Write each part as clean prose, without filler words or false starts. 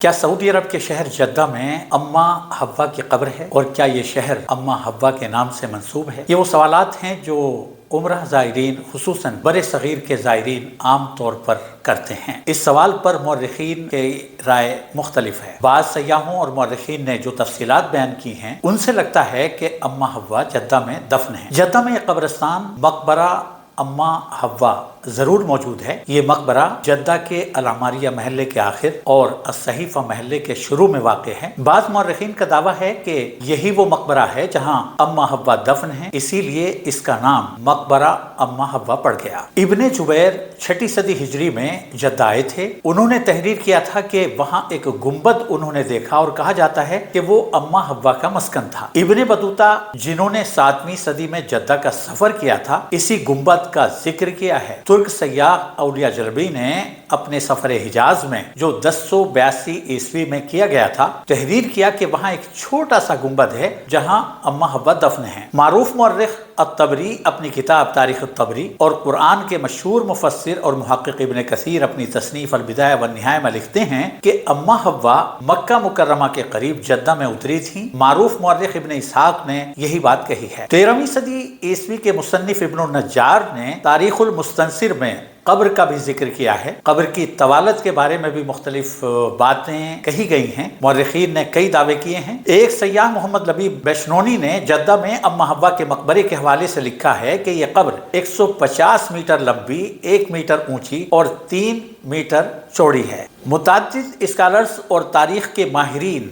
کیا سعودی عرب کے شہر جدہ میں اما حوا کی قبر ہے اور کیا یہ شہر اما حوا کے نام سے منسوب ہے؟ یہ وہ سوالات ہیں جو عمرہ زائرین خصوصاً بر صغیر کے زائرین عام طور پر کرتے ہیں۔ اس سوال پر مورخین کی رائے مختلف ہے۔ بعض سیاحوں اور مورخین نے جو تفصیلات بیان کی ہیں ان سے لگتا ہے کہ اما حوا جدہ میں دفن ہے۔ جدہ میں یہ قبرستان مقبرہ اما حوا ضرور موجود ہے۔ یہ مقبرہ جدہ کے العماریہ محلے کے آخر اور الصحیفہ محلے کے شروع میں واقع ہے۔ بعض مورخین کا دعویٰ ہے کہ یہی وہ مقبرہ ہے جہاں اما حوا دفن ہے، اسی لیے اس کا نام مقبرہ اما حوا پڑ گیا۔ ابن جبیر 6 صدی ہجری میں جدہ آئے تھے۔ انہوں نے تحریر کیا تھا کہ وہاں ایک گنبد انہوں نے دیکھا اور کہا جاتا ہے کہ وہ اما حوا کا مسکن تھا۔ ابن بطوطہ جنہوں نے 7ویں صدی میں جدہ کا سفر کیا تھا اسی گنبد کا ذکر کیا ہے۔ ترک سیاح اولیاء جلبی نے اپنے سفر حجاز میں جو 1082 عیسوی میں کیا گیا تھا تحریر کیا کہ وہاں ایک چھوٹا سا گنبد ہے جہاں اما حوا دفن ہے۔ معروف مورخ الطبری اپنی کتاب تاریخ الطبری اور قرآن کے مشہور مفسر اور محقق ابن کثیر اپنی تصنیف البدایہ والنہایہ میں لکھتے ہیں کہ اما حوا مکہ مکرمہ کے قریب جدہ میں اتری تھیں۔ معروف مورخ ابن اسحاق نے یہی بات کہی ہے۔ 13ویں صدی عیسوی کے مصنف ابن النجار نے تاریخ المستنصر میں قبر کا بھی ذکر کیا ہے۔ قبر کی طوالت کے بارے میں بھی مختلف باتیں کہی گئی ہیں۔ مورخین نے کئی دعوے کیے ہیں۔ ایک سیاح محمد لبیب بشنونی نے جدہ میں اما حوا کے مقبرے کے حوالے سے لکھا ہے کہ یہ قبر 150 میٹر لمبی، 1 میٹر اونچی اور 3 میٹر چوڑی ہے۔ متعدد اسکالرز اور تاریخ کے ماہرین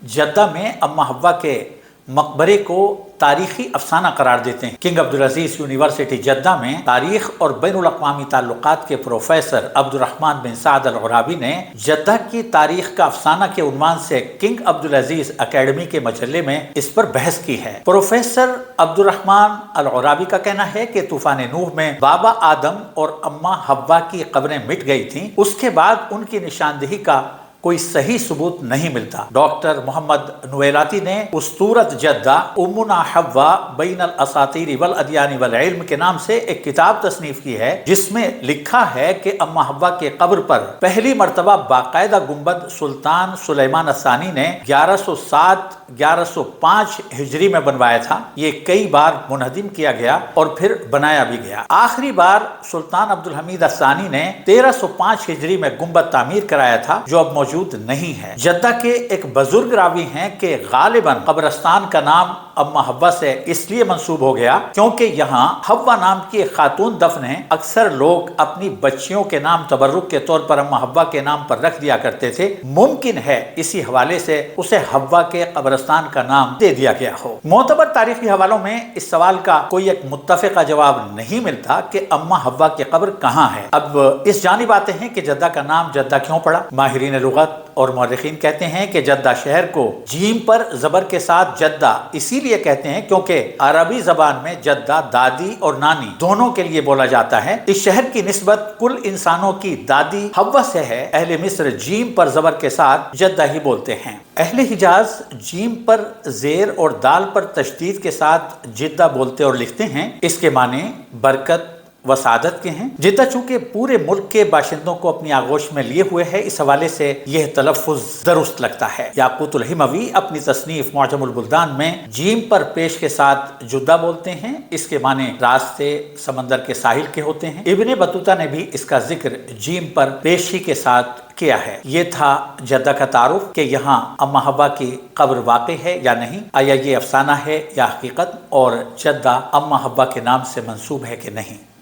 جدہ میں اما حوا کے مقبرے کو تاریخی افسانہ قرار دیتے ہیں۔ کنگ عبدالعزیز یونیورسٹی جدہ میں تاریخ اور بین الاقوامی تعلقات کے پروفیسر عبدالرحمن بن سعد العرابی نے جدہ کی تاریخ کا افسانہ کے عنوان سے کنگ عبدالعزیز اکیڈمی کے مجلے میں اس پر بحث کی ہے۔ پروفیسر عبدالرحمن العرابی کا کہنا ہے کہ طوفان نوح میں بابا آدم اور اما حوا کی قبریں مٹ گئی تھیں، اس کے بعد ان کی نشاندہی کا کوئی صحیح ثبوت نہیں ملتا۔ ڈاکٹر محمد نویلاتی نے اسطورۃ جدہ امنا حوا بین الاساطیر والادیان والعلم کے نام سے ایک کتاب تصنیف کی ہے جس میں لکھا ہے کہ اما حوا کے قبر پر پہلی مرتبہ باقاعدہ گنبد سلطان سلیمان الثانی نے 1107-1105 ہجری میں بنوایا تھا۔ یہ کئی بار منہدم کیا گیا اور پھر بنایا بھی گیا۔ آخری بار سلطان عبدالحمید الثانی نے 1305 ہجری میں گنبد تعمیر کرایا تھا جو اب موجود نہیں ہے۔ جدہ کے ایک بزرگ راوی ہیں کہ غالباً قبرستان کا نام اما حوا سے اس لیے منسوب ہو گیا کیونکہ یہاں حوا نام کی ایک خاتون دفن ہے۔ اکثر لوگ اپنی بچیوں کے نام تبرک کے طور پر اما حوا کے نام پر رکھ دیا کرتے تھے۔ ممکن ہے اسی حوالے سے اسے حوا کے قبرستان کا نام دے دیا گیا ہو۔ معتبر تاریخی حوالوں میں اس سوال کا کوئی ایک متفقہ جواب نہیں ملتا کہ اما حوا کی قبر کہاں ہے۔ اب اس جانب آتے ہیں کہ جدہ کا نام جدہ کیوں پڑا۔ ماہرین لغت اور مورخین کہتے ہیں کہ جدہ شہر کو جیم پر زبر کے ساتھ جدہ اسی لیے کہتے ہیں کیونکہ عربی زبان میں جدہ دادی اور نانی دونوں کے لیے بولا جاتا ہے۔ اس شہر کی نسبت کل انسانوں کی دادی حوا سے ہے۔ اہل مصر جیم پر زبر کے ساتھ جدہ ہی بولتے ہیں۔ اہل حجاز جیم پر زیر اور دال پر تشدید کے ساتھ جدہ بولتے اور لکھتے ہیں۔ اس کے معنی برکت و سعادت کے ہیں۔ جدہ چونکہ پورے ملک کے باشندوں کو اپنی آغوش میں لیے ہوئے ہے، اس حوالے سے یہ تلفظ درست لگتا ہے۔ یاقوت الحموی اپنی تصنیف معجم البلدان میں جیم پر پیش کے ساتھ جدہ بولتے ہیں۔ اس کے معنی راستے سمندر کے ساحل کے ہوتے ہیں۔ ابن بطوطہ نے بھی اس کا ذکر جیم پر پیشی کے ساتھ کیا ہے۔ یہ تھا جدہ کا تعارف کہ یہاں اما حوا کی قبر واقع ہے یا نہیں، آیا یہ افسانہ ہے یا حقیقت، اور جدہ اما حوا کے نام سے منسوب ہے کہ نہیں۔